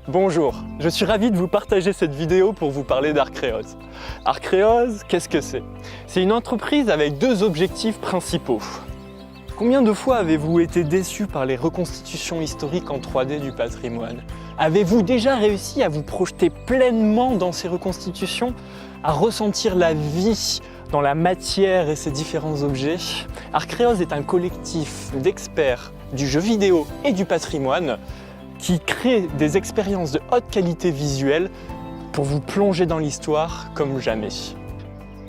Bonjour, je suis ravi de vous partager cette vidéo pour vous parler d'Arcréose. Arcréose, qu'est-ce que c'est? C'est une entreprise avec deux objectifs principaux. Combien de fois avez-vous été déçu par les reconstitutions historiques en 3D du patrimoine? Avez-vous déjà réussi à vous projeter pleinement dans ces reconstitutions, à ressentir la vie dans la matière et ses différents objets? Arcréose est un collectif d'experts du jeu vidéo et du patrimoine qui crée des expériences de haute qualité visuelle pour vous plonger dans l'histoire comme jamais.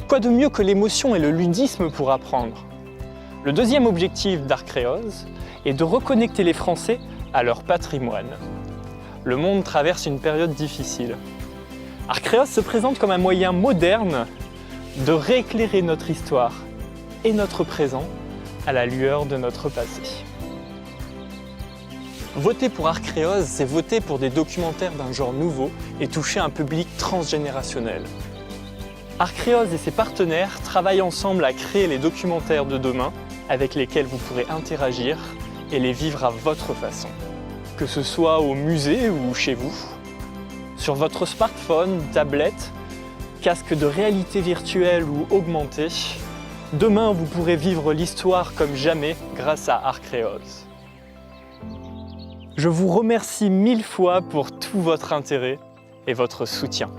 Quoi de mieux que l'émotion et le ludisme pour apprendre? Le deuxième objectif d'Arcréose est de reconnecter les Français à leur patrimoine. Le monde traverse une période difficile. Arcréose se présente comme un moyen moderne de rééclairer notre histoire et notre présent à la lueur de notre passé. Voter pour Arcréose, c'est voter pour des documentaires d'un genre nouveau et toucher un public transgénérationnel. Arcréose et ses partenaires travaillent ensemble à créer les documentaires de demain avec lesquels vous pourrez interagir et les vivre à votre façon. Que ce soit au musée ou chez vous, sur votre smartphone, tablette, casque de réalité virtuelle ou augmentée, demain vous pourrez vivre l'histoire comme jamais grâce à Arcréose. Je vous remercie 1000 fois pour tout votre intérêt et votre soutien.